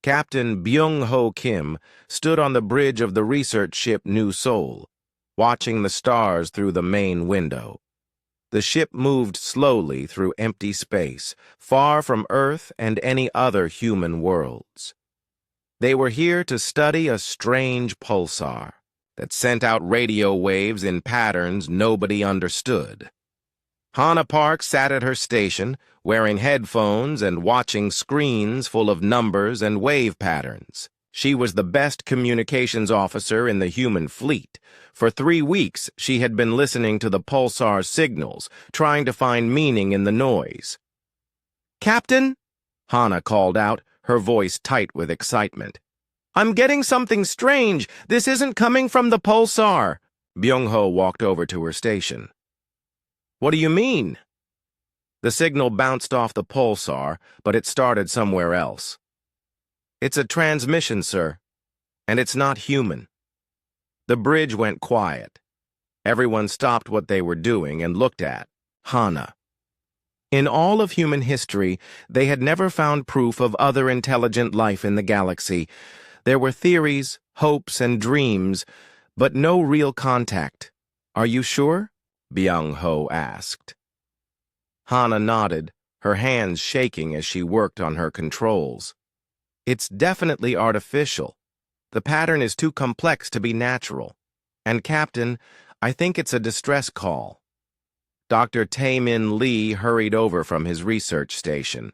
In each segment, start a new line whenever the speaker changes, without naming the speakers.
Captain Byung-ho Kim stood on the bridge of the research ship New Seoul, watching the stars through the main window. The ship moved slowly through empty space, far from Earth and any other human worlds. They were here to study a strange pulsar that sent out radio waves in patterns nobody understood. Hannah Park sat at her station, wearing headphones and watching screens full of numbers and wave patterns. She was the best communications officer in the human fleet. For 3 weeks, she had been listening to the pulsar signals, trying to find meaning in the noise. "Captain," Hannah called out, her voice tight with excitement. "I'm getting something strange. This isn't coming from the pulsar." Byung-ho walked over to her station. "What do you mean?" The signal bounced off the pulsar, but it started somewhere else. "It's a transmission, sir, and it's not human." The bridge went quiet. Everyone stopped what they were doing and looked at Hannah. In all of human history, they had never found proof of other intelligent life in the galaxy. There were theories, hopes, and dreams, but no real contact. "Are you sure?" Byung-ho asked. Hannah nodded, her hands shaking as she worked on her controls. "It's definitely artificial. The pattern is too complex to be natural. And, Captain, I think it's a distress call." Dr. Tae-min Lee hurried over from his research station.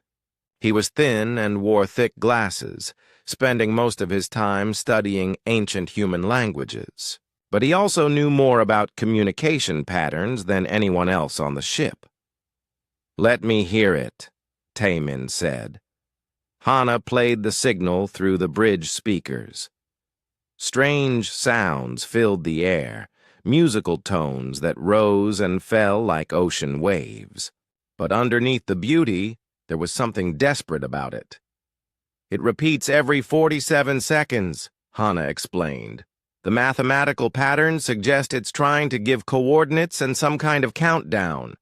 He was thin and wore thick glasses, spending most of his time studying ancient human languages. But he also knew more about communication patterns than anyone else on the ship. "Let me hear it," Tae-min said. Hannah played the signal through the bridge speakers. Strange sounds filled the air, musical tones that rose and fell like ocean waves. But underneath the beauty, there was something desperate about it. "It repeats every 47 seconds, Hannah explained. "The mathematical patterns suggest it's trying to give coordinates and some kind of countdown."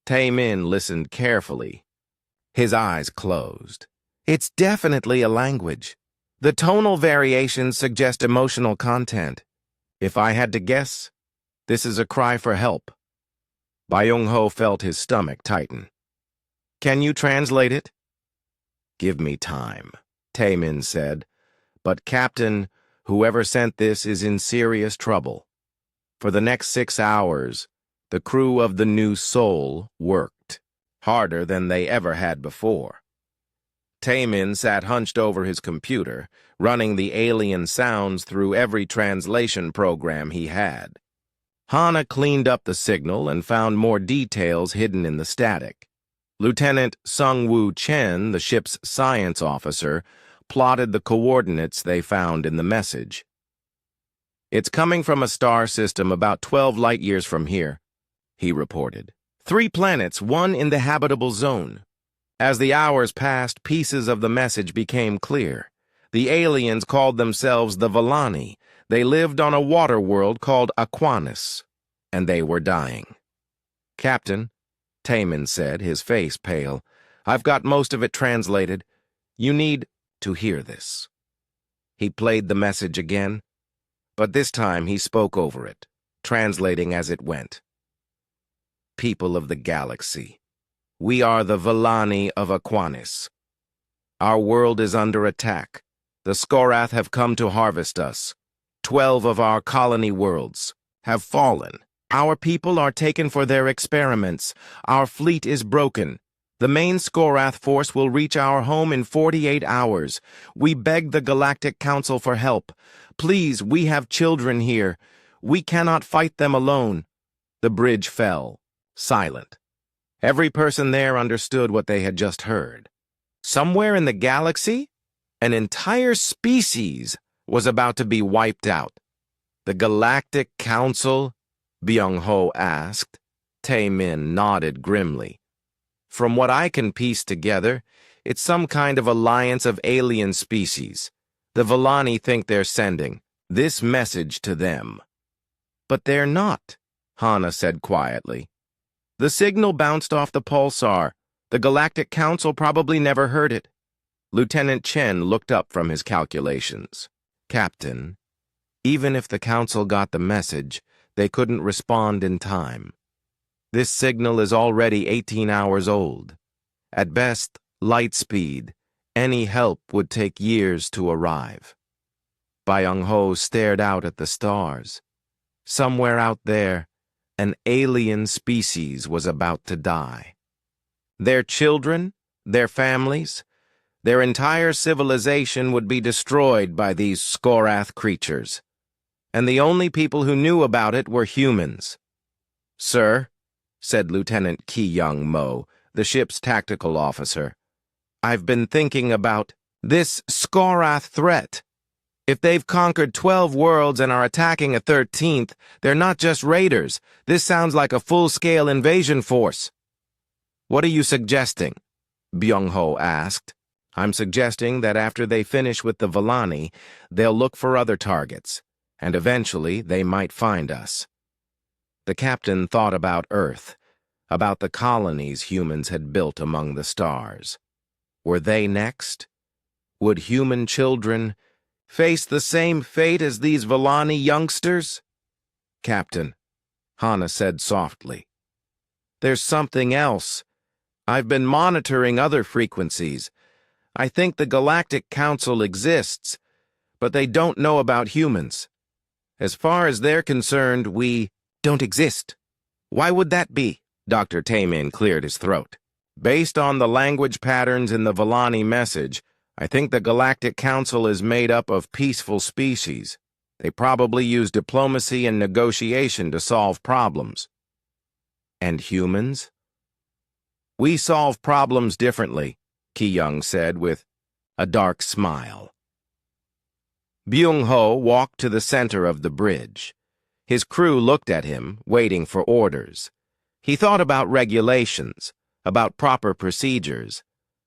Tae-min listened carefully. His eyes closed. "It's definitely a language. The tonal variations suggest emotional content. If I had to guess, this is a cry for help." Byung-ho felt his stomach tighten. "Can you translate it?" "Give me time," Tae-min said. "But Captain, whoever sent this is in serious trouble. For the next 6 hours, the crew of the New Seoul worked, harder than they ever had before." Tae-min sat hunched over his computer, running the alien sounds through every translation program he had. Hannah cleaned up the signal and found more details hidden in the static. Lieutenant Sung-woo Chen, the ship's science officer, plotted the coordinates they found in the message. "It's coming from a star system about 12 light-years from here," he reported. 3 planets, 1 in the habitable zone." As the hours passed, pieces of the message became clear. The aliens called themselves the Villani. They lived on a water world called Aquanis, and they were dying. "Captain," Tae-min said, his face pale, "I've got most of it translated. You need to hear this." He played the message again, but this time he spoke over it, translating as it went. "People of the galaxy, we are the Villani of Aquanis. Our world is under attack. The Skorath have come to harvest us. 12 of our colony worlds have fallen. Our people are taken for their experiments. Our fleet is broken. The main Skorath force will reach our home in 48 hours. We beg the Galactic Council for help. Please, we have children here. We cannot fight them alone." The bridge fell, silent. Every person there understood what they had just heard. Somewhere in the galaxy, an entire species was about to be wiped out. "The Galactic Council?" Byung-ho asked. Tae-min nodded grimly. "From what I can piece together, it's some kind of alliance of alien species. The Villani think they're sending this message to them." "But they're not," Hannah said quietly. "The signal bounced off the pulsar. The Galactic Council probably never heard it." Lieutenant Chen looked up from his calculations. Captain, even if the Council got the message, they couldn't respond in time. This signal is already 18 hours old. At best, light speed. Any help would take years to arrive. Byung-ho stared out at the stars. Somewhere out there, an alien species was about to die. Their children, their families, their entire civilization would be destroyed by these Skorath creatures. And the only people who knew about it were humans. "Sir," said Lieutenant Ki-young Mo, the ship's tactical officer, "I've been thinking about this Skorath threat. If they've conquered 12 worlds and are attacking a 13th, they're not just raiders. This sounds like a full-scale invasion force." "What are you suggesting?" Byung-ho asked. "I'm suggesting that after they finish with the Vallani, they'll look for other targets, and eventually they might find us." The captain thought about Earth, about the colonies humans had built among the stars. Were they next? Would human children face the same fate as these Vallani youngsters? "Captain," Hana said softly, "there's something else. I've been monitoring other frequencies. I think the Galactic Council exists, but they don't know about humans. As far as they're concerned, we don't exist." "Why would that be?" Dr. Taemin cleared his throat. "Based on the language patterns in the Vallani message, I think the Galactic Council is made up of peaceful species. They probably use diplomacy and negotiation to solve problems." "And humans?" "We solve problems differently," Ki-young said with a dark smile. Byung-ho walked to the center of the bridge. His crew looked at him, waiting for orders. He thought about regulations, about proper procedures,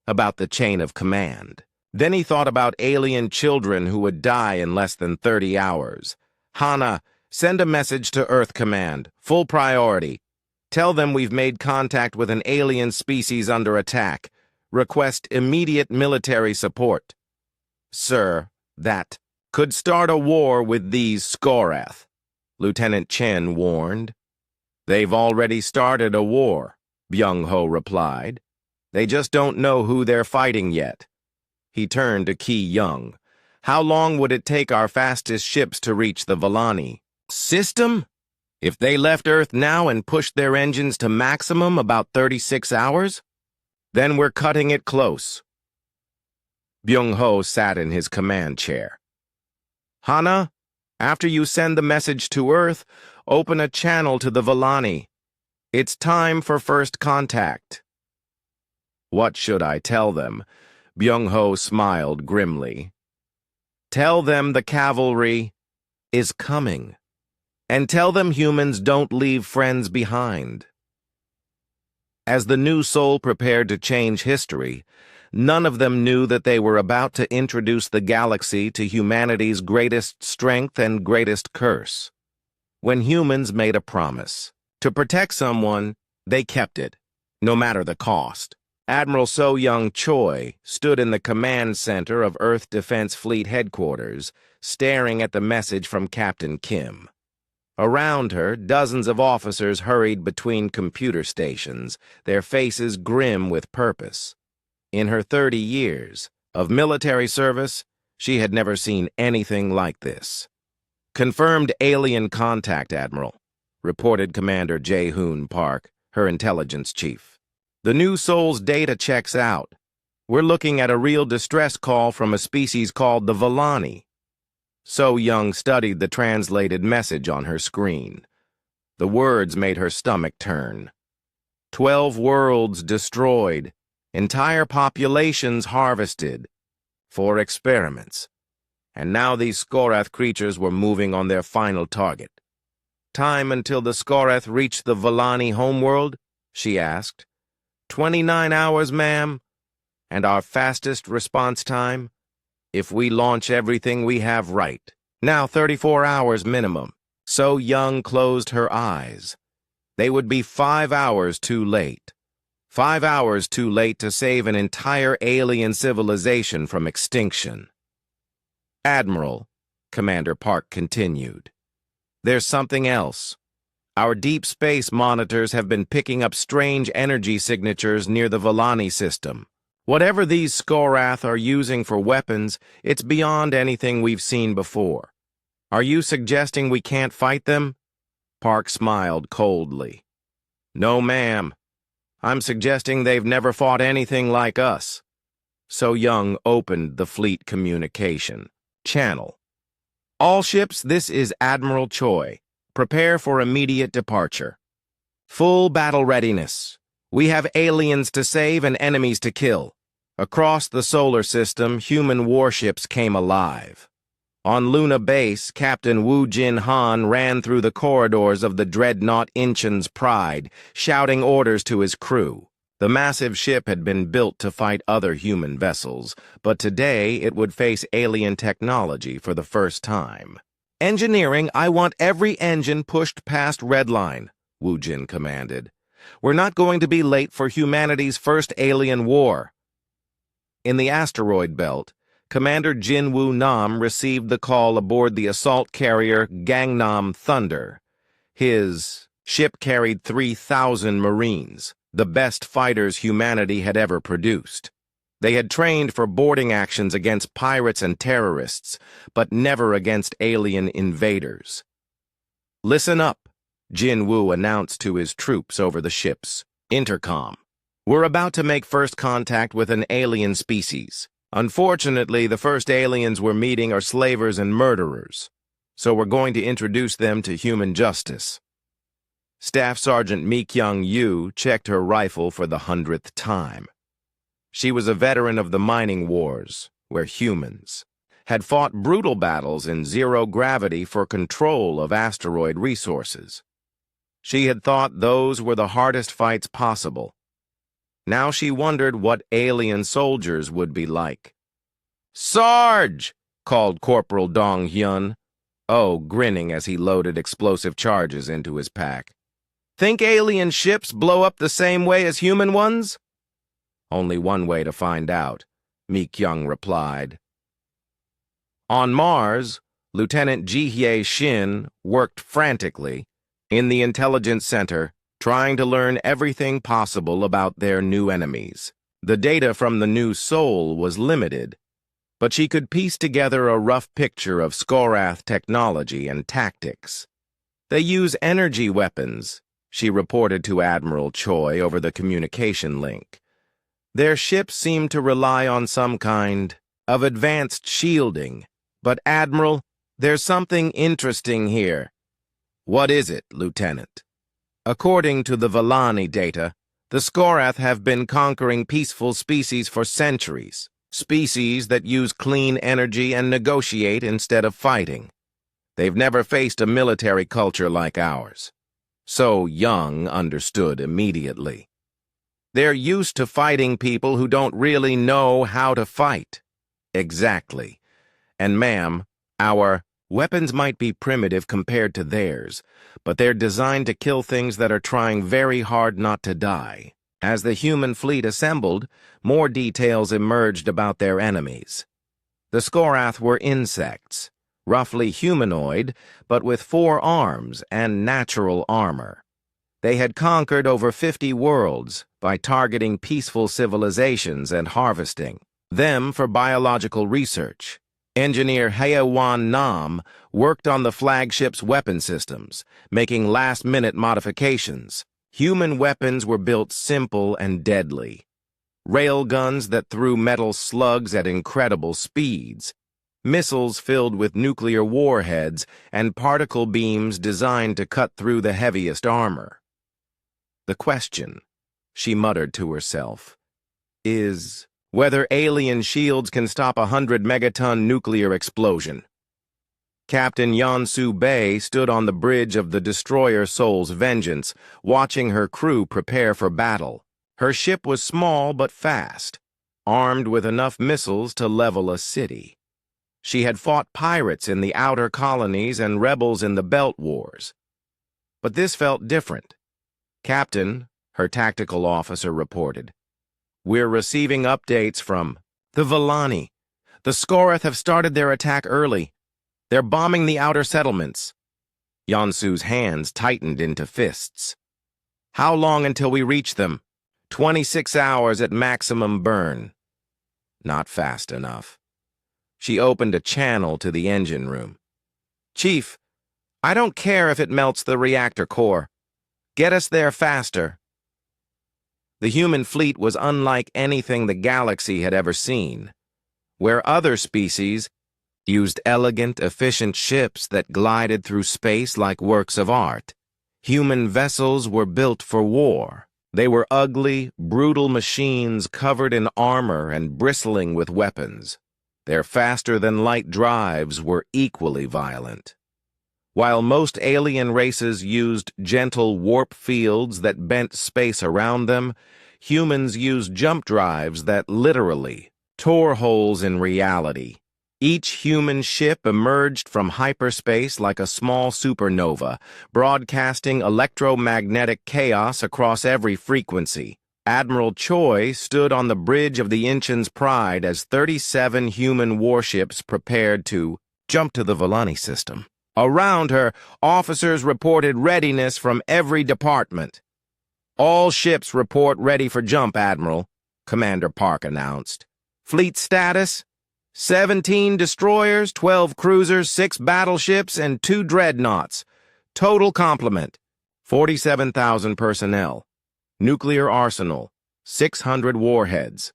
about the chain of command. Then he thought about alien children who would die in less than 30 hours. "Hana, send a message to Earth Command, full priority. Tell them we've made contact with an alien species under attack. Request immediate military support." "Sir, that could start a war with these Skorath," Lieutenant Chen warned. "They've already started a war," Byung-ho replied. "They just don't know who they're fighting yet." He turned to Ki-young. "How long would it take our fastest ships to reach the Vallani system? If they left Earth now and pushed their engines to maximum, about 36 hours? Then we're cutting it close." Byung-ho sat in his command chair. "Hana, after you send the message to Earth, open a channel to the Vallani. It's time for first contact." "What should I tell them?" Byung-ho smiled grimly. "Tell them the cavalry is coming. And tell them humans don't leave friends behind." As the new soul prepared to change history, none of them knew that they were about to introduce the galaxy to humanity's greatest strength and greatest curse. When humans made a promise to protect someone, they kept it, no matter the cost. Admiral So-young Choi stood in the command center of Earth Defense Fleet headquarters, staring at the message from Captain Kim. Around her, dozens of officers hurried between computer stations, their faces grim with purpose. In her 30 years of military service, she had never seen anything like this. "Confirmed alien contact, Admiral," reported Commander Jae-hoon Park, her intelligence chief. "The new soul's data checks out. We're looking at a real distress call from a species called the Vallani." So-young studied the translated message on her screen. The words made her stomach turn. 12 worlds destroyed, entire populations harvested, for experiments. And now these Skorath creatures were moving on their final target. "Time until the Skorath reached the Vallani homeworld?" she asked. 29 hours, ma'am. And our fastest response time? If we launch everything we have right. Now 34 hours minimum." So-young closed her eyes. They would be 5 hours too late. 5 hours too late to save an entire alien civilization from extinction. Admiral, Commander Park continued, there's something else. Our deep space monitors have been picking up strange energy signatures near the Villani system. Whatever these Skorath are using for weapons, it's beyond anything we've seen before. Are you suggesting we can't fight them? Park smiled coldly. No, ma'am. I'm suggesting they've never fought anything like us. So Young opened the fleet communication channel. All ships, this is Admiral Choi. Prepare for immediate departure. Full battle readiness. We have aliens to save and enemies to kill. Across the solar system, human warships came alive. On Luna Base, Captain Wu Jin Han ran through the corridors of the dreadnought Inchen's Pride, shouting orders to his crew. The massive ship had been built to fight other human vessels, but today it would face alien technology for the first time. Engineering, I want every engine pushed past Redline, Wu Jin commanded. We're not going to be late for humanity's first alien war. In the asteroid belt, Commander Jin Woo Nam received the call aboard the assault carrier Gangnam Thunder. His ship carried 3,000 Marines, the best fighters humanity had ever produced. They had trained for boarding actions against pirates and terrorists, but never against alien invaders. Listen up, Jin Woo announced to his troops over the ship's intercom. We're about to make first contact with an alien species. Unfortunately, the first aliens we're meeting are slavers and murderers, so we're going to introduce them to human justice. Staff Sergeant Mi Kyung-yu checked her rifle for the 100th time. She was a veteran of the mining wars, where humans had fought brutal battles in zero gravity for control of asteroid resources. She had thought those were the hardest fights possible. Now she wondered what alien soldiers would be like. "Sarge!" called Corporal Dong Hyun, grinning as he loaded explosive charges into his pack. "Think alien ships blow up the same way as human ones?" "Only one way to find out," Mi Kyung replied. On Mars, Lieutenant Ji-hye Shin worked frantically in the intelligence center, trying to learn everything possible about their new enemies. The data from the new Sol was limited, but she could piece together a rough picture of Skorath technology and tactics. They use energy weapons, she reported to Admiral Choi over the communication link. Their ships seem to rely on some kind of advanced shielding, but Admiral, there's something interesting here. What is it, Lieutenant? According to the Villani data, the Skorath have been conquering peaceful species for centuries, species that use clean energy and negotiate instead of fighting. They've never faced a military culture like ours. So Young understood immediately. They're used to fighting people who don't really know how to fight. Exactly. And ma'am, our weapons might be primitive compared to theirs, but they're designed to kill things that are trying very hard not to die. As the human fleet assembled, more details emerged about their enemies. The Skorath were insects, roughly humanoid, but with 4 arms and natural armor. They had conquered over 50 worlds by targeting peaceful civilizations and harvesting them for biological research. Engineer Haewan Nam worked on the flagship's weapon systems, making last-minute modifications. Human weapons were built simple and deadly. Railguns that threw metal slugs at incredible speeds, missiles filled with nuclear warheads, and particle beams designed to cut through the heaviest armor. The question, she muttered to herself, is whether alien shields can stop a 100-megaton nuclear explosion. Captain Yansu Bei stood on the bridge of the destroyer Sol's Vengeance, watching her crew prepare for battle. Her ship was small but fast, armed with enough missiles to level a city. She had fought pirates in the outer colonies and rebels in the Belt Wars. But this felt different. Captain, her tactical officer reported. "We're receiving updates from the Volani. The Scoreth have started their attack early. They're bombing the outer settlements." Yonsu's hands tightened into fists. "How long until we reach them?" 26 hours at maximum burn." Not fast enough. She opened a channel to the engine room. "Chief, I don't care if it melts the reactor core. Get us there faster." The human fleet was unlike anything the galaxy had ever seen. Where other species used elegant, efficient ships that glided through space like works of art, human vessels were built for war. They were ugly, brutal machines covered in armor and bristling with weapons. Their faster-than-light drives were equally violent. While most alien races used gentle warp fields that bent space around them, humans used jump drives that literally tore holes in reality. Each human ship emerged from hyperspace like a small supernova, broadcasting electromagnetic chaos across every frequency. Admiral Choi stood on the bridge of the Inchen's Pride as 37 human warships prepared to jump to the Volani system. Around her, officers reported readiness from every department. "All ships report ready for jump, Admiral," Commander Park announced. "Fleet status? 17 destroyers, 12 cruisers, 6 battleships, and 2 dreadnoughts. Total complement, 47,000 personnel. Nuclear arsenal, 600 warheads."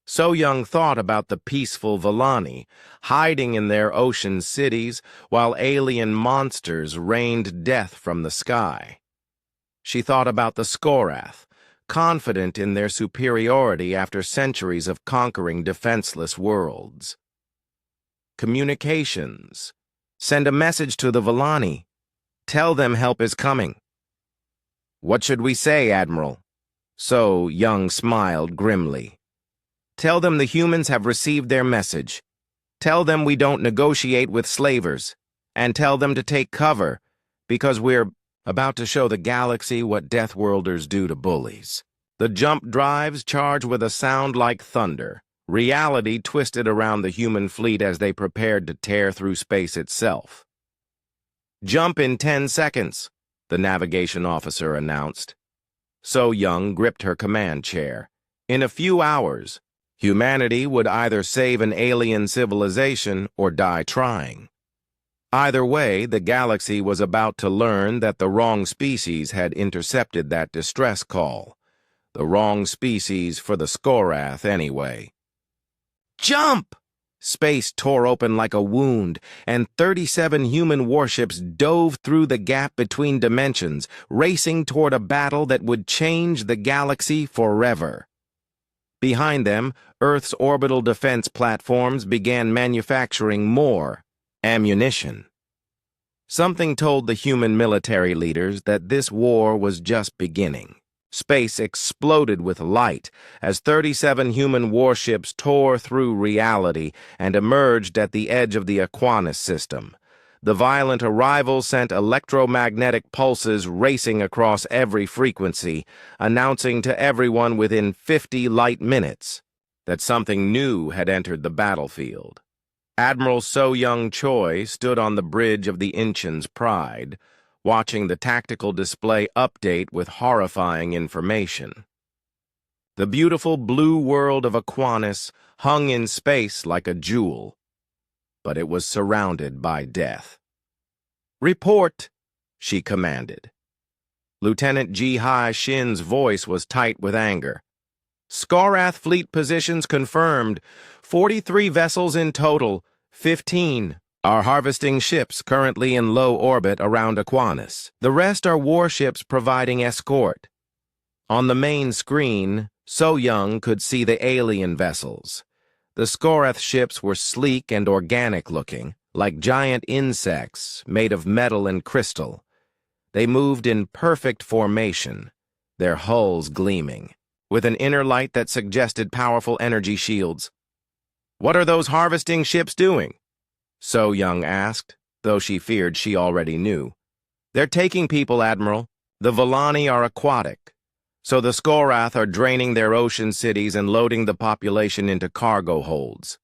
So Young thought about the peaceful Volani, hiding in their ocean cities while alien monsters rained death from the sky. She thought about the Scorath, confident in their superiority after centuries of conquering defenseless worlds. Communications. Send a message to the Volani. Tell them help is coming. "What should we say, Admiral?" So Young smiled grimly. "Tell them the humans have received their message. Tell them we don't negotiate with slavers. And tell them to take cover, because we're about to show the galaxy what Deathworlders do to bullies." The jump drives charged with a sound like thunder. Reality twisted around the human fleet as they prepared to tear through space itself. "Jump in 10 seconds, the navigation officer announced. So Young gripped her command chair. In a few hours, humanity would either save an alien civilization or die trying. Either way, the galaxy was about to learn that the wrong species had intercepted that distress call. The wrong species for the Scorath, anyway. "Jump!" Space tore open like a wound, and 37 human warships dove through the gap between dimensions, racing toward a battle that would change the galaxy forever. Behind them, Earth's orbital defense platforms began manufacturing more ammunition. Something told the human military leaders that this war was just beginning. Space exploded with light as 37 human warships tore through reality and emerged at the edge of the Aquinas system. The violent arrival sent electromagnetic pulses racing across every frequency, announcing to everyone within 50 light minutes that something new had entered the battlefield. Admiral So-Young Choi stood on the bridge of the Inchen's Pride, watching the tactical display update with horrifying information. The beautiful blue world of Aquinas hung in space like a jewel, but it was surrounded by death. "Report," she commanded. Lieutenant Ji-Hai Shin's voice was tight with anger. "Scorath fleet positions confirmed. 43 vessels in total, 15 are harvesting ships currently in low orbit around Aquinas. The rest are warships providing escort." On the main screen, So-Young could see the alien vessels. The Scorath ships were sleek and organic-looking, like giant insects made of metal and crystal. They moved in perfect formation, their hulls gleaming, with an inner light that suggested powerful energy shields. "What are those harvesting ships doing?" So-Young asked, though she feared she already knew. "They're taking people, Admiral. The Volani are aquatic. So the Skorath are draining their ocean cities and loading the population into cargo holds.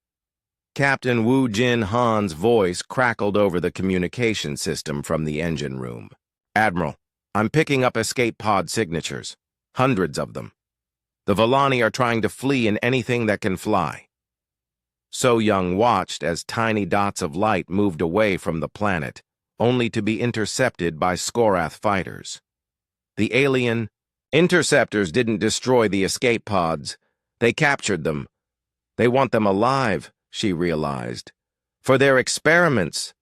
Captain Wu Jin Han's voice crackled over the communication system from the engine room. Admiral, I'm picking up escape pod signatures. Hundreds of them. The Vellani are trying to flee in anything that can fly. So Young watched as tiny dots of light moved away from the planet, only to be intercepted by Skorath fighters. The alien interceptors didn't destroy the escape pods. They captured them. They want them alive, she realized. For their experiments,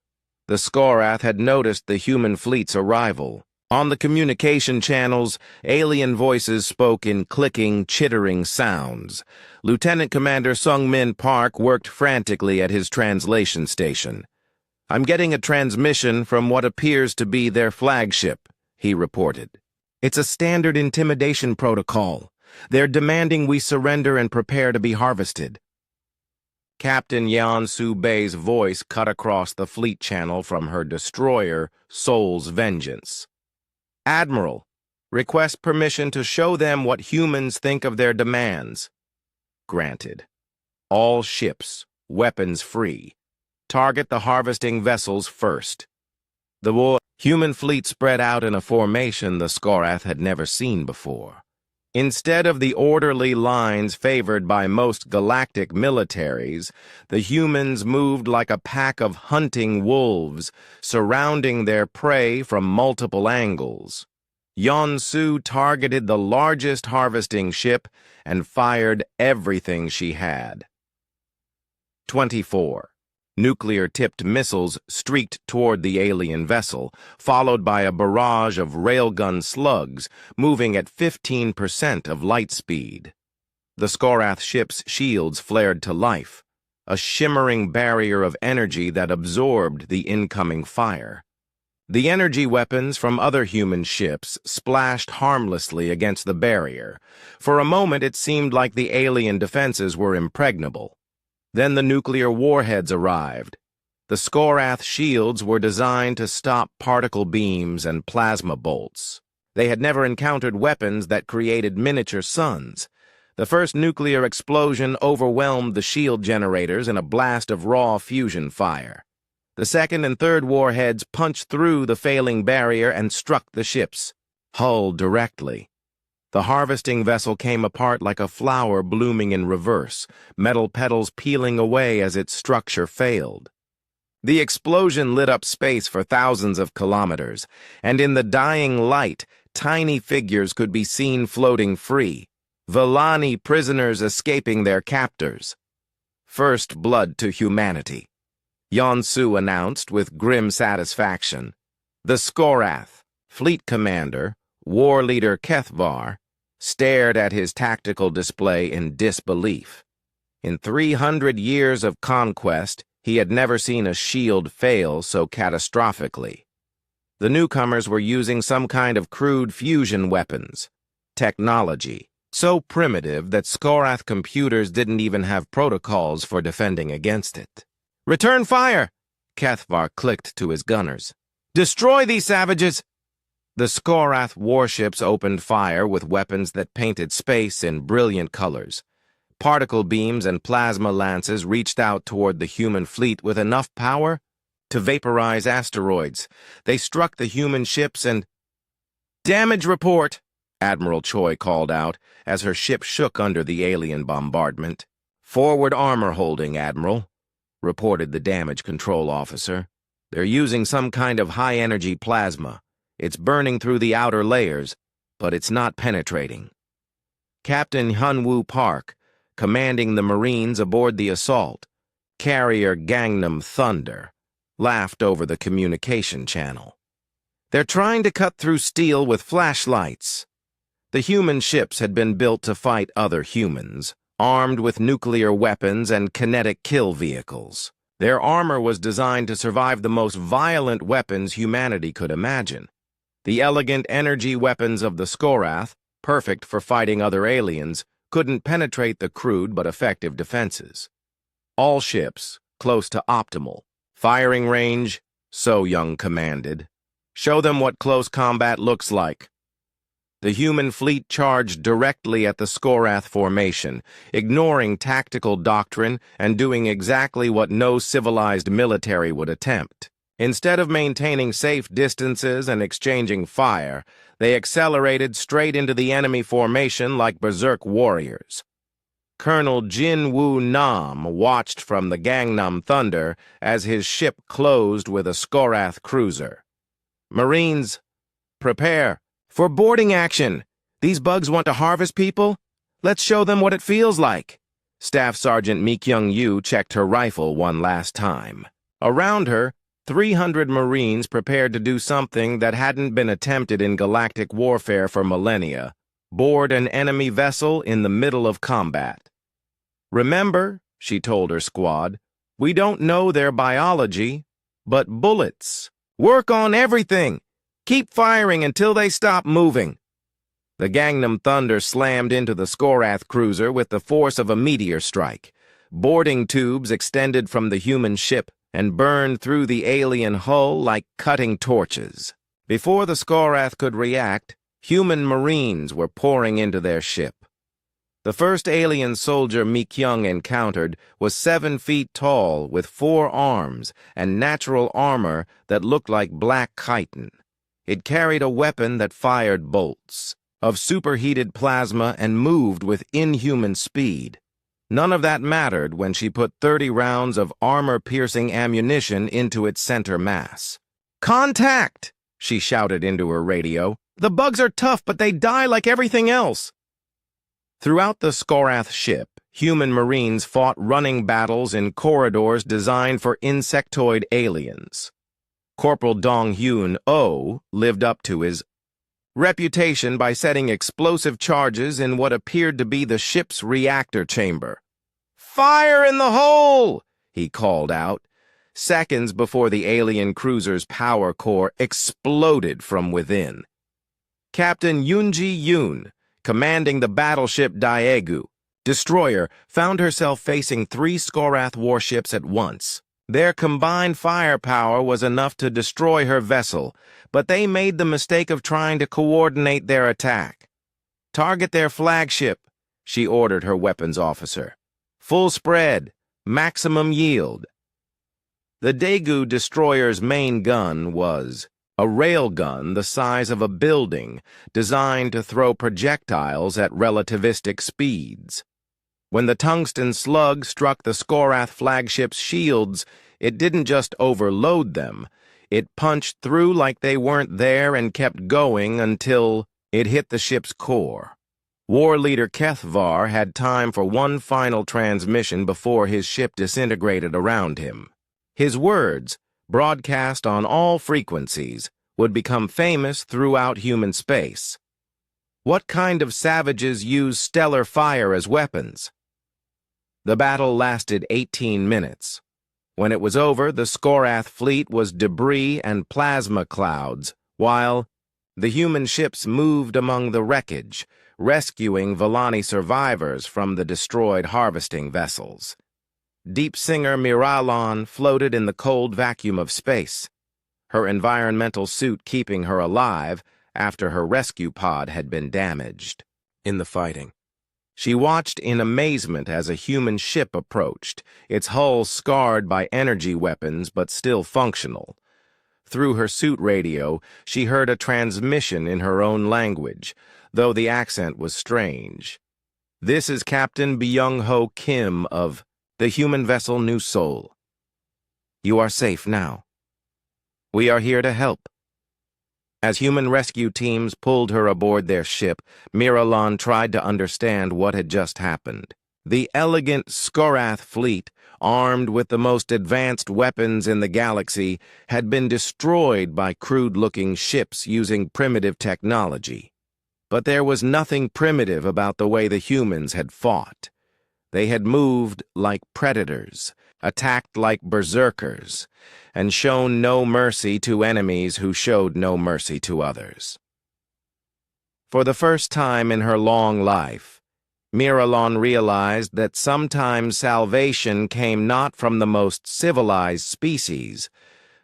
the Skorath had noticed the human fleet's arrival. On the communication channels, alien voices spoke in clicking, chittering sounds. Lieutenant Commander Sung-Min Park worked frantically at his translation station. I'm getting a transmission from what appears to be their flagship, he reported. It's a standard intimidation protocol. They're demanding we surrender and prepare to be harvested. Captain Yan Su-Bei's voice cut across the fleet channel from her destroyer, Soul's Vengeance. Admiral, request permission to show them what humans think of their demands. Granted. All ships, weapons free. Target the harvesting vessels first. The human fleet spread out in a formation the Skorath had never seen before. Instead of the orderly lines favored by most galactic militaries, the humans moved like a pack of hunting wolves, surrounding their prey from multiple angles. Yonsu targeted the largest harvesting ship and fired everything she had. 24. Nuclear-tipped missiles streaked toward the alien vessel, followed by a barrage of railgun slugs moving at 15% of light speed. The Skorath ship's shields flared to life, a shimmering barrier of energy that absorbed the incoming fire. The energy weapons from other human ships splashed harmlessly against the barrier. For a moment it seemed like the alien defenses were impregnable. Then the nuclear warheads arrived. The Skorath shields were designed to stop particle beams and plasma bolts. They had never encountered weapons that created miniature suns. The first nuclear explosion overwhelmed the shield generators in a blast of raw fusion fire. The second and third warheads punched through the failing barrier and struck the ship's hull directly. The harvesting vessel came apart like a flower blooming in reverse, metal petals peeling away as its structure failed. The explosion lit up space for thousands of kilometers, and in the dying light, tiny figures could be seen floating free, Vellani prisoners escaping their captors. First blood to humanity, Yonsu announced with grim satisfaction. The Skorath, fleet commander, war leader Kethvar, stared at his tactical display in disbelief. In 300 years of conquest, he had never seen a shield fail so catastrophically. The newcomers were using some kind of crude fusion weapons, technology, so primitive that Skorath computers didn't even have protocols for defending against it. "Return fire!" Kethvar clicked to his gunners. "Destroy these savages!" The Skorath warships opened fire with weapons that painted space in brilliant colors. Particle beams and plasma lances reached out toward the human fleet with enough power to vaporize asteroids. They struck the human ships and... "Damage report!" Admiral Choi called out as her ship shook under the alien bombardment. "Forward armor holding, Admiral," reported the damage control officer. "They're using some kind of high-energy plasma. It's burning through the outer layers, but it's not penetrating." Captain Hyunwoo Park, commanding the Marines aboard the assault, carrier Gangnam Thunder, laughed over the communication channel. "They're trying to cut through steel with flashlights." The human ships had been built to fight other humans, armed with nuclear weapons and kinetic kill vehicles. Their armor was designed to survive the most violent weapons humanity could imagine. The elegant energy weapons of the Skorath, perfect for fighting other aliens, couldn't penetrate the crude but effective defenses. All ships, close to optimal. Firing range, So Young commanded. "Show them what close combat looks like." The human fleet charged directly at the Skorath formation, ignoring tactical doctrine and doing exactly what no civilized military would attempt. Instead of maintaining safe distances and exchanging fire, they accelerated straight into the enemy formation like berserk warriors. Colonel Jin Woo Nam watched from the Gangnam Thunder as his ship closed with a Skorath cruiser. "Marines, prepare for boarding action. These bugs want to harvest people? Let's show them what it feels like." Staff Sergeant Mi Kyung-yu checked her rifle one last time. Around her, 300 Marines prepared to do something that hadn't been attempted in galactic warfare for millennia: board an enemy vessel in the middle of combat. "Remember," she told her squad, "we don't know their biology, but bullets. Work on everything. Keep firing until they stop moving." The Gangnam Thunder slammed into the Skorath cruiser with the force of a meteor strike. Boarding tubes extended from the human ship and burned through the alien hull like cutting torches. Before the Skorath could react, human Marines were pouring into their ship. The first alien soldier Mi Kyung encountered was 7 feet tall with 4 arms and natural armor that looked like black chitin. It carried a weapon that fired bolts of superheated plasma and moved with inhuman speed. None of that mattered when she put 30 rounds of armor-piercing ammunition into its center mass. "Contact!" she shouted into her radio. "The bugs are tough, but they die like everything else." Throughout the Skorath ship, human Marines fought running battles in corridors designed for insectoid aliens. Corporal Dong-Hyun Oh lived up to his reputation by setting explosive charges in what appeared to be the ship's reactor chamber. "Fire in the hole!" he called out, seconds before the alien cruiser's power core exploded from within. Captain Yoonji Yoon, commanding the battleship Daegu, destroyer, found herself facing 3 Skorath warships at once. Their combined firepower was enough to destroy her vessel, but they made the mistake of trying to coordinate their attack. "Target their flagship," she ordered her weapons officer. "Full spread, maximum yield." The Daegu destroyer's main gun was a railgun the size of a building, designed to throw projectiles at relativistic speeds. When the tungsten slug struck the Skorath flagship's shields, it didn't just overload them. It punched through like they weren't there and kept going until it hit the ship's core. War leader Kethvar had time for one final transmission before his ship disintegrated around him. His words, broadcast on all frequencies, would become famous throughout human space. What kind of savages use stellar fire as weapons? The battle lasted 18 minutes. When it was over, the Skorath fleet was debris and plasma clouds, while the human ships moved among the wreckage, rescuing Villani survivors from the destroyed harvesting vessels. Deep singer Miralon floated in the cold vacuum of space, her environmental suit keeping her alive after her rescue pod had been damaged in the fighting. She watched in amazement as a human ship approached, its hull scarred by energy weapons but still functional. Through her suit radio, she heard a transmission in her own language, though the accent was strange. "This is Captain Byung-ho Kim of the human vessel New Seoul. You are safe now. We are here to help." As human rescue teams pulled her aboard their ship, Miralon tried to understand what had just happened. The elegant Skorath fleet, armed with the most advanced weapons in the galaxy, had been destroyed by crude-looking ships using primitive technology. But there was nothing primitive about the way the humans had fought. They had moved like predators, attacked like berserkers, and shown no mercy to enemies who showed no mercy to others. For the first time in her long life, Miralon realized that sometimes salvation came not from the most civilized species,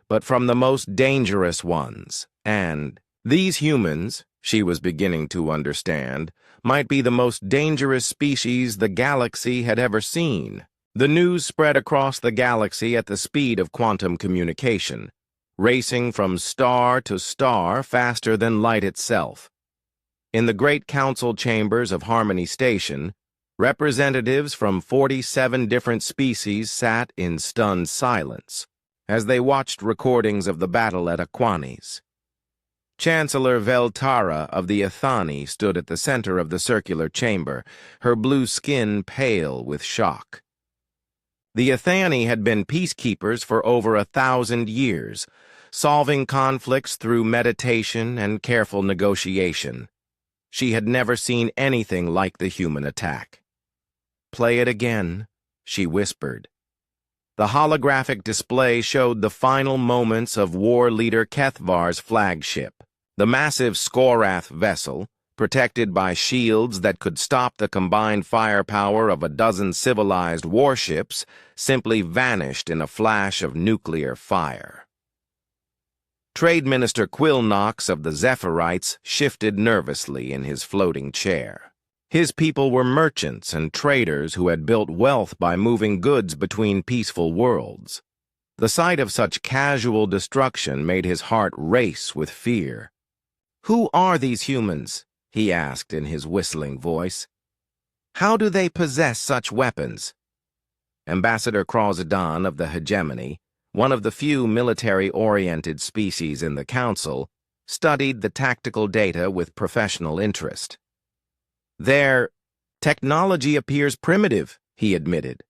but from the most dangerous ones, and these humans, she was beginning to understand, might be the most dangerous species the galaxy had ever seen. The news spread across the galaxy at the speed of quantum communication, racing from star to star faster than light itself. In the great council chambers of Harmony Station, representatives from 47 different species sat in stunned silence as they watched recordings of the battle at Aquanis. Chancellor Veltara of the Athani stood at the center of the circular chamber, her blue skin pale with shock. The Athani had been peacekeepers for over 1,000 years, solving conflicts through meditation and careful negotiation. She had never seen anything like the human attack. "Play it again," she whispered. The holographic display showed the final moments of war leader Kethvar's flagship. The massive Skorath vessel, protected by shields that could stop the combined firepower of a dozen civilized warships, simply vanished in a flash of nuclear fire. Trade Minister Quill Knox of the Zephyrites shifted nervously in his floating chair. His people were merchants and traders who had built wealth by moving goods between peaceful worlds. The sight of such casual destruction made his heart race with fear. "Who are these humans?" he asked in his whistling voice. "How do they possess such weapons?" Ambassador Krauzedan of the Hegemony, one of the few military-oriented species in the Council, studied the tactical data with professional interest. "Their technology appears primitive," he admitted.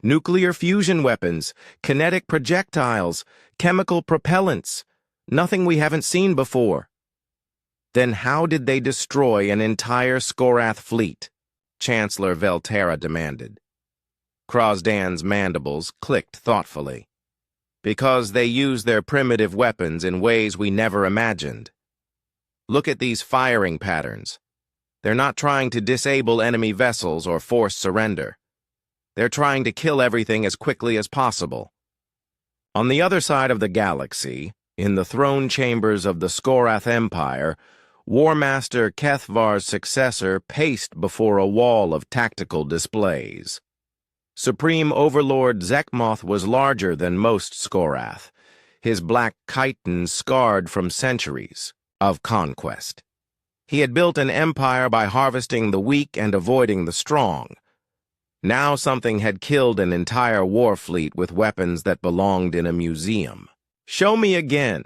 "Nuclear fusion weapons, kinetic projectiles, chemical propellants, nothing we haven't seen before." "Then how did they destroy an entire Skorath fleet?" Chancellor Veltara demanded. Krauzedan's mandibles clicked thoughtfully. "Because they use their primitive weapons in ways we never imagined. Look at these firing patterns. They're not trying to disable enemy vessels or force surrender. They're trying to kill everything as quickly as possible." On the other side of the galaxy, in the throne chambers of the Skorath Empire, War Master Kethvar's successor paced before a wall of tactical displays. Supreme Overlord Zekmoth was larger than most Skorath, his black chitin scarred from centuries of conquest. He had built an empire by harvesting the weak and avoiding the strong. Now something had killed an entire war fleet with weapons that belonged in a museum. "Show me again,"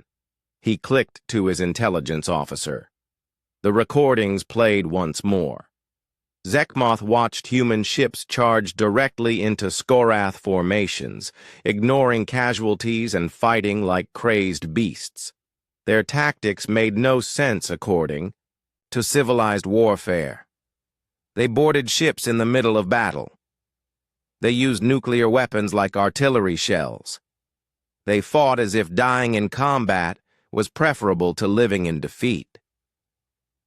he clicked to his intelligence officer. The recordings played once more. Zekmoth watched human ships charge directly into Skorath formations, ignoring casualties and fighting like crazed beasts. Their tactics made no sense according to civilized warfare. They boarded ships in the middle of battle. They used nuclear weapons like artillery shells. They fought as if dying in combat was preferable to living in defeat.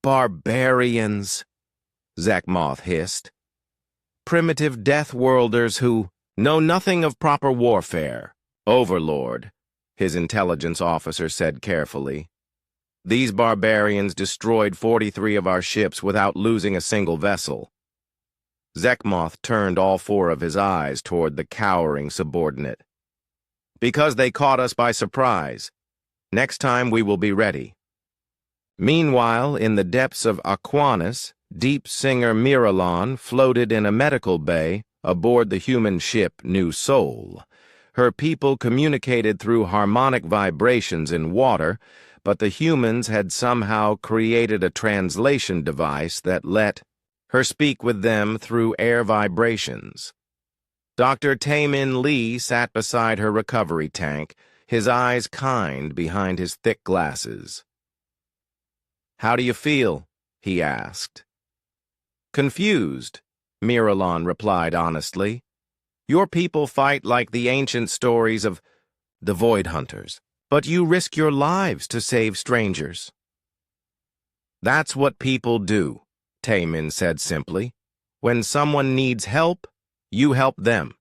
"Barbarians," Zekmoth hissed. "Primitive Deathworlders who know nothing of proper warfare." "Overlord," his intelligence officer said carefully. "These barbarians destroyed 43 of our ships without losing a single vessel." Zekmoth turned all four of his eyes toward the cowering subordinate. "Because they caught us by surprise. Next time we will be ready." Meanwhile, in the depths of Aquanis, Deep Singer Miralon floated in a medical bay aboard the human ship New Soul. Her people communicated through harmonic vibrations in water, but the humans had somehow created a translation device that let her speak with them through air vibrations. Dr. Taemin Lee sat beside her recovery tank, his eyes kind behind his thick glasses. "How do you feel?" he asked. "Confused," Miralon replied honestly. "Your people fight like the ancient stories of the Void Hunters, but you risk your lives to save strangers." "That's what people do," Taemin said simply. "When someone needs help, you help them.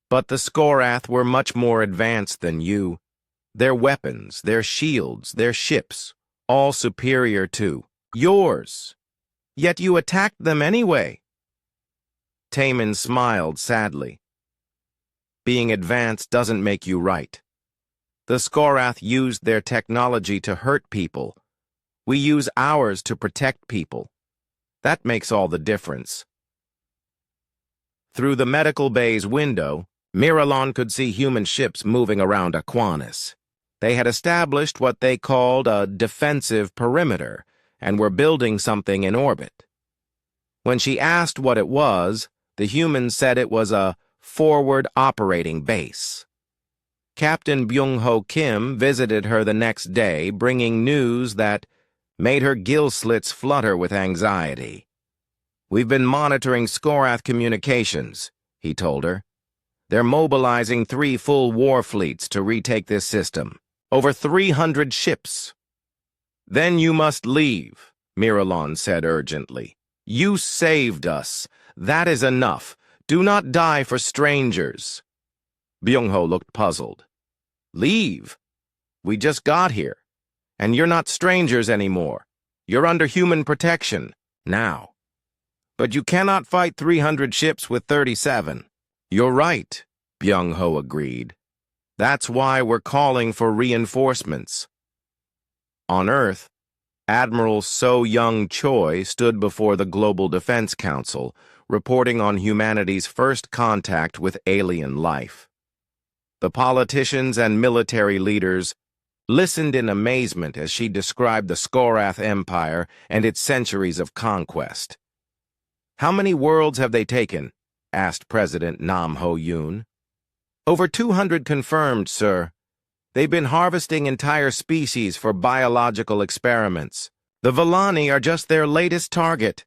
But the Skorath were much more advanced than you. Their weapons, their shields, their ships, all superior to Yours. Yet you attacked them anyway. Taman smiled sadly. Being advanced doesn't make you right. The Skorath used their technology to hurt people. We use ours to protect people. That makes all the difference. Through the medical bay's window, Miralon could see human ships moving around Aquanis. They had established what they called a defensive perimeter and were building something in orbit. When she asked what it was, the humans said it was a forward operating base. Captain Byung-ho Kim visited her the next day, bringing news that made her gill slits flutter with anxiety. "We've been monitoring Skorath communications," he told her. "They're mobilizing 3 full war fleets to retake this system. Over 300 ships." "Then you must leave," Miralon said urgently. "You saved us. That is enough. Do not die for strangers." Byung-ho looked puzzled. "Leave? We just got here. And you're not strangers anymore. You're under human protection, now. But you cannot fight 300 ships with 37. "You're right," Byung-ho agreed. "That's why we're calling for reinforcements." On Earth, Admiral So Young Choi stood before the Global Defense Council, reporting on humanity's first contact with alien life. The politicians and military leaders listened in amazement as she described the Skorath Empire and its centuries of conquest. "How many worlds have they taken?" asked President Nam Ho-yoon. "Over 200 confirmed, sir. They've been harvesting entire species for biological experiments. The Villani are just their latest target.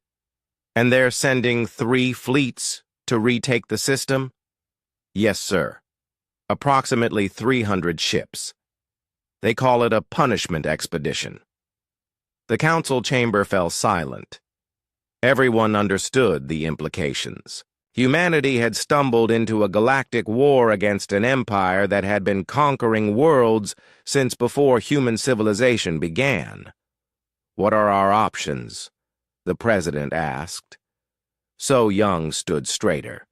And they're sending 3 fleets to retake the system?" "Yes, sir. Approximately 300 ships. They call it a punishment expedition." The council chamber fell silent. Everyone understood the implications. Humanity had stumbled into a galactic war against an empire that had been conquering worlds since before human civilization began. "What are our options?" the president asked. So Young stood straighter.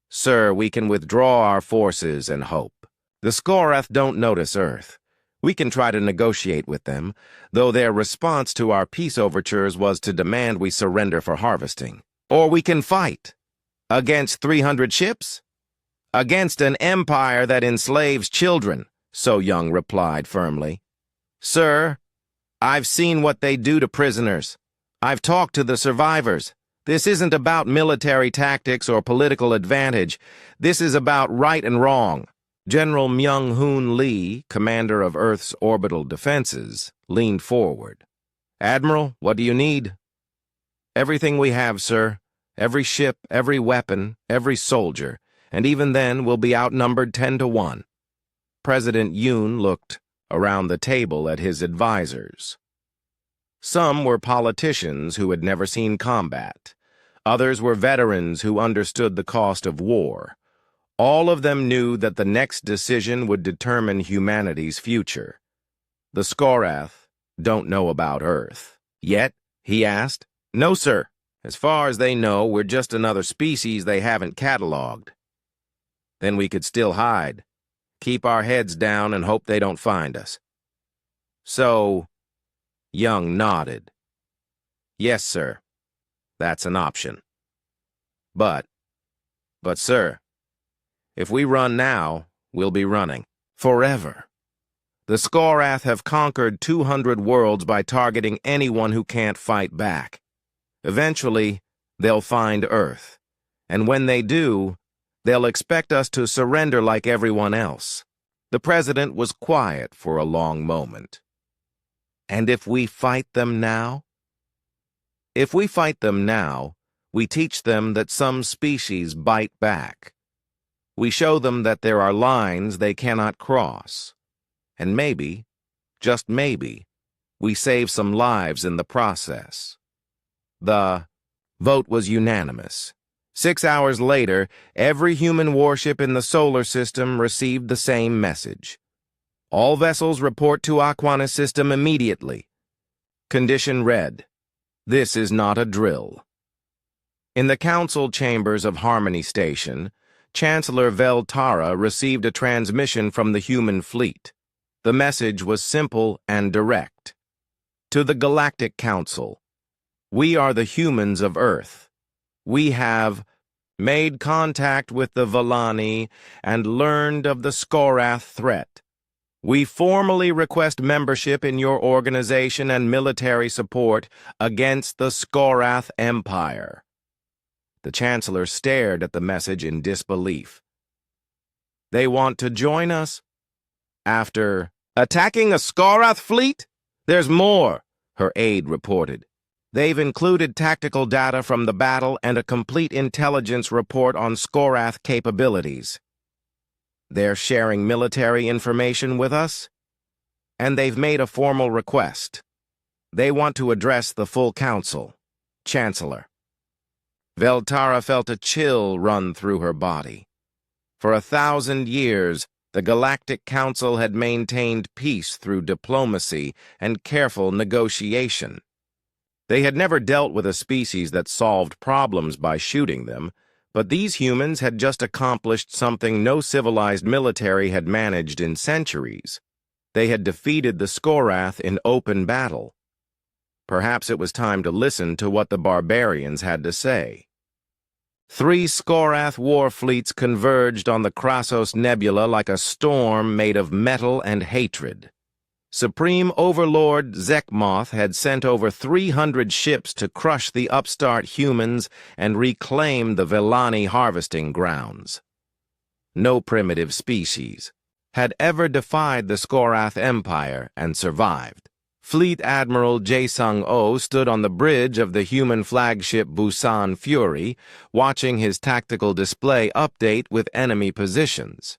"Sir, we can withdraw our forces and hope. The Skorath don't notice Earth. We can try to negotiate with them, though their response to our peace overtures was to demand we surrender for harvesting. Or we can fight. Against 300 ships? Against an empire that enslaves children," So Young replied firmly. "Sir, I've seen what they do to prisoners. I've talked to the survivors. This isn't about military tactics or political advantage. This is about right and wrong." General Myung-hoon Lee, commander of Earth's orbital defenses, leaned forward. "Admiral, what do you need?" "Everything we have, sir. Every ship, every weapon, every soldier. And even then, we'll be outnumbered 10-1. President Yoon looked around the table at his advisors. Some were politicians who had never seen combat. Others were veterans who understood the cost of war. All of them knew that the next decision would determine humanity's future. "The Skorath don't know about Earth. Yet?" he asked. "No, sir. As far as they know, we're just another species they haven't cataloged." "Then we could still hide. Keep our heads down and hope they don't find us." So, Young nodded. "Yes, sir. That's an option. But, sir, if we run now, we'll be running forever. The Skorath have conquered 200 worlds by targeting anyone who can't fight back. Eventually, they'll find Earth. And when they do, they'll expect us to surrender like everyone else." The president was quiet for a long moment. "And if we fight them now?" "If we fight them now, we teach them that some species bite back. We show them that there are lines they cannot cross. And maybe, just maybe, we save some lives in the process." The vote was unanimous. 6 hours later, every human warship in the solar system received the same message. "All vessels report to Aquanis system immediately. Condition read. This is not a drill. In the council chambers of Harmony Station, Chancellor Veltara received a transmission from the human fleet. The message was simple and direct. To the Galactic Council, we are the humans of Earth. We have made contact with the Vellani and learned of the Skorath threat. We formally request membership in your organization and military support against the Skorath Empire. The Chancellor stared at the message in disbelief. They want to join us? After attacking a Skorath fleet? There's more, her aide reported. They've included tactical data from the battle and a complete intelligence report on Skorath capabilities. They're sharing military information with us, and they've made a formal request. They want to address the full council. Chancellor. Veltara felt a chill run through her body. For 1,000 years, the Galactic Council had maintained peace through diplomacy and careful negotiation. They had never dealt with a species that solved problems by shooting them, but these humans had just accomplished something no civilized military had managed in centuries. They had defeated the Skorath in open battle. Perhaps it was time to listen to what the barbarians had to say. 3 Skorath war fleets converged on the Krasos Nebula like a storm made of metal and hatred. Supreme Overlord Zekmoth had sent over 300 ships to crush the upstart humans and reclaim the Vellani harvesting grounds. No primitive species had ever defied the Skorath Empire and survived. Fleet Admiral Jae-Sung-Oh stood on the bridge of the human flagship Busan Fury, watching his tactical display update with enemy positions.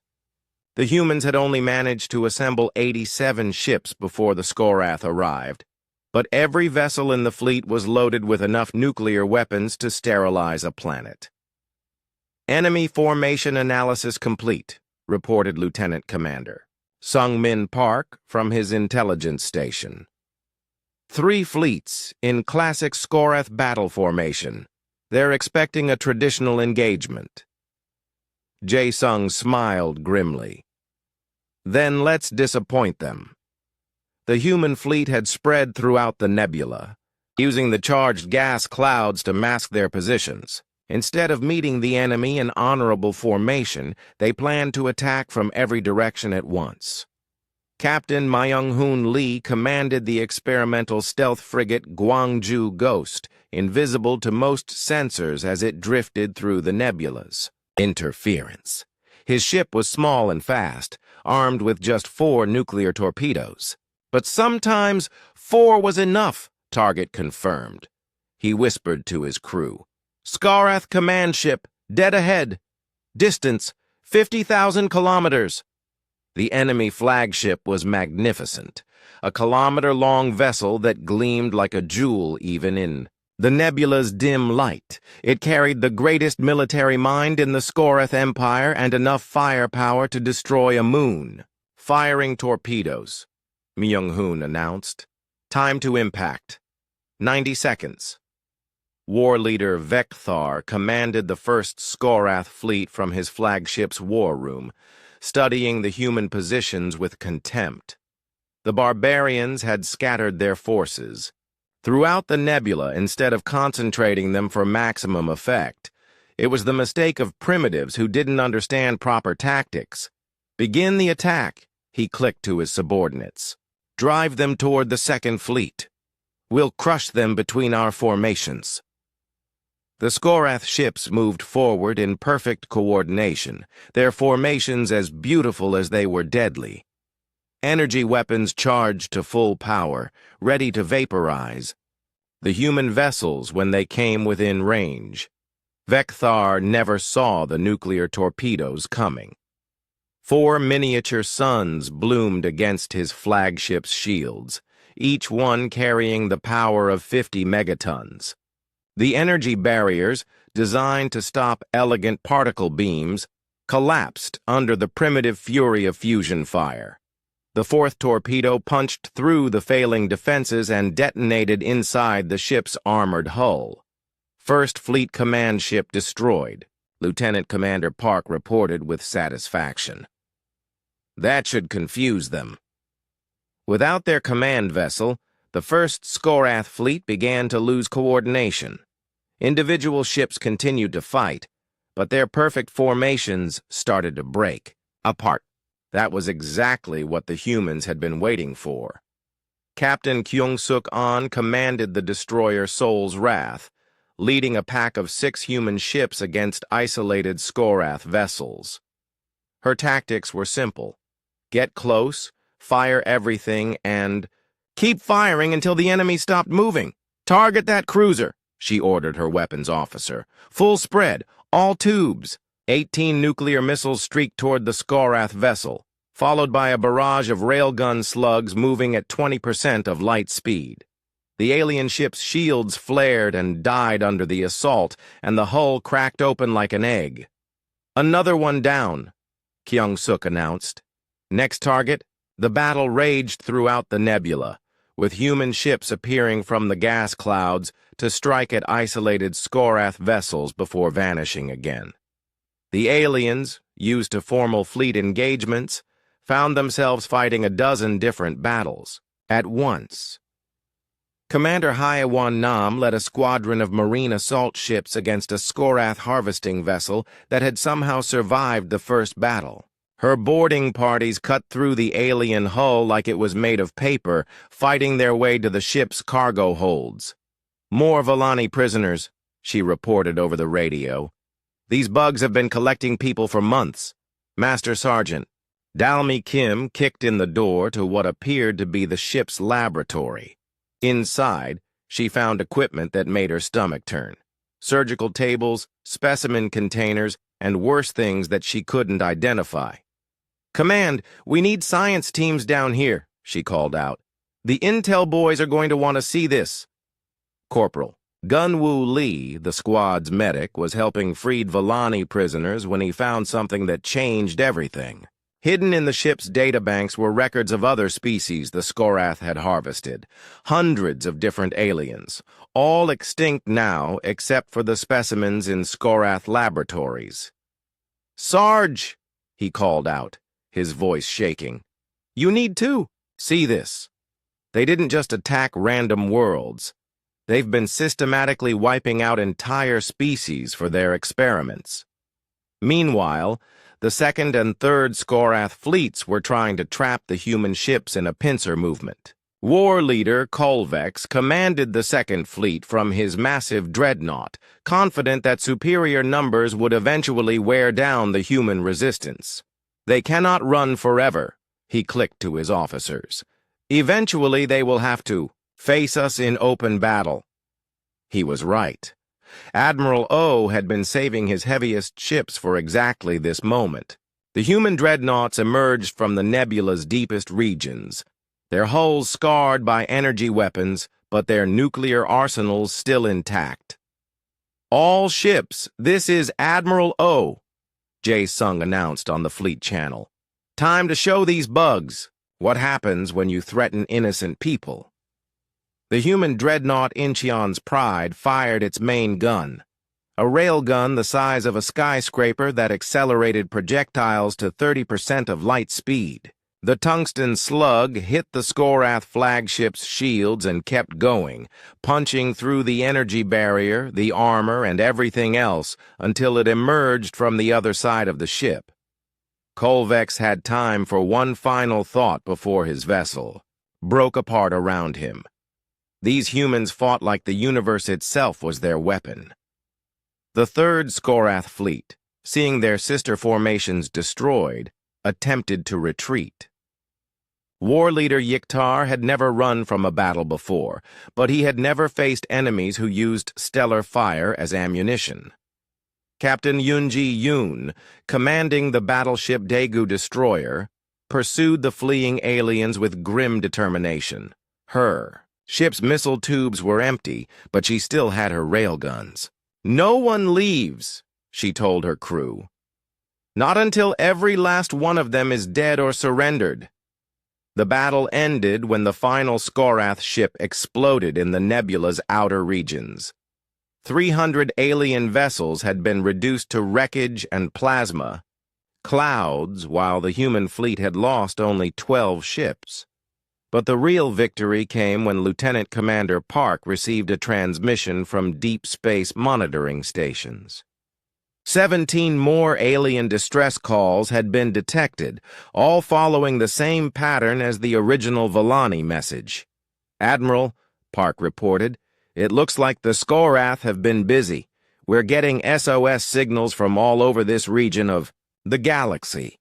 The humans had only managed to assemble 87 ships before the Skorath arrived, but every vessel in the fleet was loaded with enough nuclear weapons to sterilize a planet. Enemy formation analysis complete, reported Lieutenant Commander Sung-Min Park from his intelligence station. 3 fleets in classic Skorath battle formation. They're expecting a traditional engagement. Jae-Sung smiled grimly. Then let's disappoint them. The human fleet had spread throughout the nebula, using the charged gas clouds to mask their positions. Instead of meeting the enemy in honorable formation, they planned to attack from every direction at once. Captain Myung-Hoon Lee commanded the experimental stealth frigate Gwangju Ghost, invisible to most sensors as it drifted through the nebulas. Interference. His ship was small and fast, armed with just 4 nuclear torpedoes. But sometimes 4 was enough, Target confirmed. He whispered to his crew. Skorath command ship, dead ahead. Distance, 50,000 kilometers. The enemy flagship was magnificent, a kilometer-long vessel that gleamed like a jewel even in the nebula's dim light. It carried the greatest military mind in the Skorath Empire and enough firepower to destroy a moon. Firing torpedoes, Myung-Hoon announced. Time to impact. 90 seconds. War leader Vekthar commanded the first Skorath fleet from his flagship's war room, studying the human positions with contempt. The barbarians had scattered their forces throughout the nebula instead of concentrating them for maximum effect. It was the mistake of primitives who didn't understand proper tactics. Begin the attack, he clicked to his subordinates. Drive them toward the second fleet. We'll crush them between our formations. The Skorath ships moved forward in perfect coordination, their formations as beautiful as they were deadly. Energy weapons charged to full power, ready to vaporize the human vessels when they came within range. Vekthar never saw the nuclear torpedoes coming. 4 miniature suns bloomed against his flagship's shields, each one carrying the power of 50 megatons. The energy barriers, designed to stop elegant particle beams, collapsed under the primitive fury of fusion fire. The fourth torpedo punched through the failing defenses and detonated inside the ship's armored hull. First Fleet Command ship destroyed, Lieutenant Commander Park reported with satisfaction. That should confuse them. Without their command vessel, the first Skorath fleet began to lose coordination. Individual ships continued to fight, but their perfect formations started to break apart. That was exactly what the humans had been waiting for. Captain Kyung-suk-an commanded the destroyer Soul's Wrath, leading a pack of 6 human ships against isolated Skorath vessels. Her tactics were simple. Get close, fire everything, and keep firing until the enemy stopped moving. Target that cruiser, she ordered her weapons officer. Full spread, all tubes. 18 nuclear missiles streaked toward the Skorath vessel, followed by a barrage of railgun slugs moving at 20% of light speed. The alien ship's shields flared and died under the assault, and the hull cracked open like an egg. Another one down, Kyung-suk announced. Next target, the battle raged throughout the nebula, with human ships appearing from the gas clouds to strike at isolated Skorath vessels before vanishing again. The aliens, used to formal fleet engagements, found themselves fighting a dozen different battles at once. Commander Hyewan Nam led a squadron of marine assault ships against a Skorath harvesting vessel that had somehow survived the first battle. Her boarding parties cut through the alien hull like it was made of paper, fighting their way to the ship's cargo holds. More Volani prisoners, she reported over the radio. These bugs have been collecting people for months. Master Sergeant, Dalmi Kim kicked in the door to what appeared to be the ship's laboratory. Inside, she found equipment that made her stomach turn. Surgical tables, specimen containers, and worse things that she couldn't identify. Command, we need science teams down here, she called out. The intel boys are going to want to see this. Corporal Gunwoo Lee, the squad's medic, was helping freed Volani prisoners when he found something that changed everything. Hidden in the ship's databanks were records of other species the Skorath had harvested. Hundreds of different aliens, all extinct now except for the specimens in Skorath laboratories. Sarge, he called out, his voice shaking. You need to see this. They didn't just attack random worlds. They've been systematically wiping out entire species for their experiments. Meanwhile, the second and third Skorath fleets were trying to trap the human ships in a pincer movement. War leader Kolvex commanded the second fleet from his massive dreadnought, confident that superior numbers would eventually wear down the human resistance. They cannot run forever, he clicked to his officers. Eventually they will have to face us in open battle. He was right. Admiral O had been saving his heaviest ships for exactly this moment. The human dreadnoughts emerged from the nebula's deepest regions, their hulls scarred by energy weapons, but their nuclear arsenals still intact. All ships, this is Admiral O, Jae Sung announced on the fleet channel. Time to show these bugs what happens when you threaten innocent people. The human dreadnought Incheon's Pride fired its main gun, a railgun the size of a skyscraper that accelerated projectiles to 30% of light speed. The tungsten slug hit the Skorath flagship's shields and kept going, punching through the energy barrier, the armor, and everything else until it emerged from the other side of the ship. Kolvex had time for one final thought before his vessel broke apart around him. These humans fought like the universe itself was their weapon. The third Skorath fleet, seeing their sister formations destroyed, attempted to retreat. War leader Yiktar had never run from a battle before, but he had never faced enemies who used stellar fire as ammunition. Captain Yoonji Yoon, commanding the battleship Daegu destroyer, pursued the fleeing aliens with grim determination. Her ship's missile tubes were empty, but she still had her railguns. No one leaves, she told her crew. Not until every last one of them is dead or surrendered. The battle ended when the final Skorath ship exploded in the nebula's outer regions. 300 alien vessels had been reduced to wreckage and plasma clouds, while the human fleet had lost only 12 ships. But the real victory came when Lieutenant Commander Park received a transmission from deep space monitoring stations. 17 more alien distress calls had been detected, all following the same pattern as the original Volani message. "Admiral," Park reported, "it looks like the Skorath have been busy. We're getting SOS signals from all over this region of the galaxy."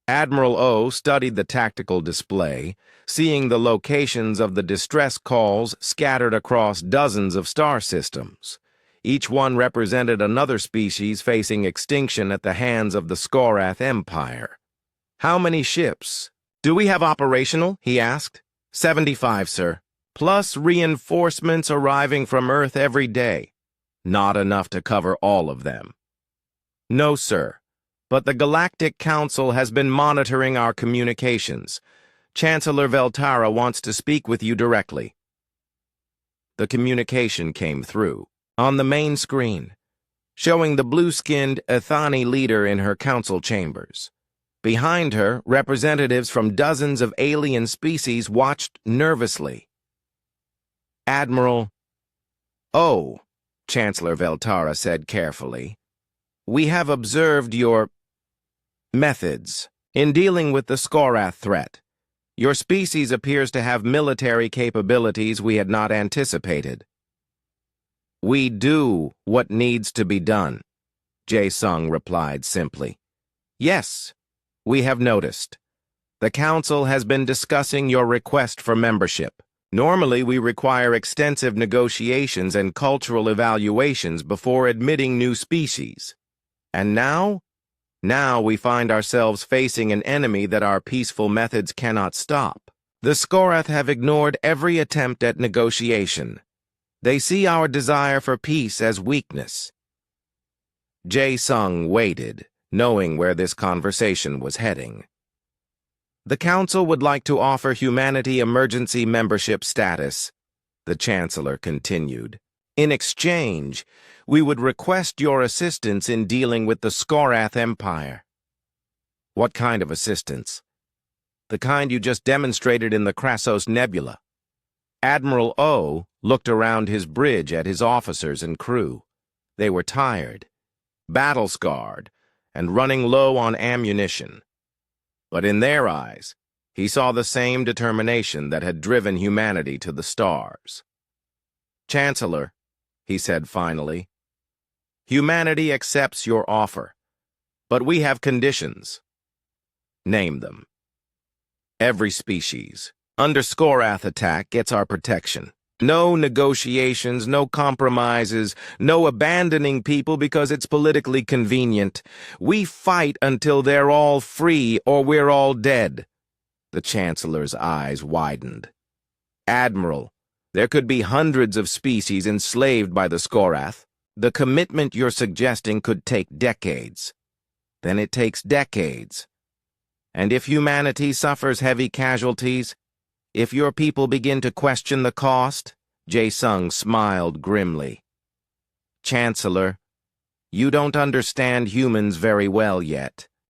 Admiral O studied the tactical display, seeing the locations of the distress calls scattered across dozens of star systems. Each one represented another species facing extinction at the hands of the Skorath Empire. "How many ships do we have operational?" he asked. 75, sir. Plus reinforcements arriving from Earth every day. Not enough to cover all of them. "No, sir. But the Galactic Council has been monitoring our communications. Chancellor Veltara wants to speak with you directly." The communication came through, on the main screen, showing the blue-skinned Ethani leader in her council chambers. Behind her, representatives from dozens of alien species watched nervously. "Admiral O," Chancellor Veltara said carefully, "we have observed your methods in dealing with the Skorath threat. Your species appears to have military capabilities we had not anticipated." "We do what needs to be done," Jae-sung replied simply. "Yes, we have noticed. The Council has been discussing your request for membership. Normally, we require extensive negotiations and cultural evaluations before admitting new species. And now we find ourselves facing an enemy that our peaceful methods cannot stop. The Skorath have ignored every attempt at negotiation. They see our desire for peace as weakness." Jae-sung waited, knowing where this conversation was heading. "The Council would like to offer humanity emergency membership status," the Chancellor continued. "In exchange, we would request your assistance in dealing with the Skorath Empire." "What kind of assistance?" "The kind you just demonstrated in the Krasos Nebula." Admiral O looked around his bridge at his officers and crew. They were tired, battle-scarred, and running low on ammunition. But in their eyes, he saw the same determination that had driven humanity to the stars. "Chancellor," he said finally, "humanity accepts your offer, but we have conditions." "Name them." "Every species, under Skorath attack, gets our protection. No negotiations, no compromises, no abandoning people because it's politically convenient. We fight until they're all free or we're all dead." The Chancellor's eyes widened. "Admiral, there could be hundreds of species enslaved by the Skorath. The commitment you're suggesting could take decades. Then it takes decades. And if humanity suffers heavy casualties, if your people begin to question the cost," Jae-sung smiled grimly. "Chancellor, you don't understand humans very well yet.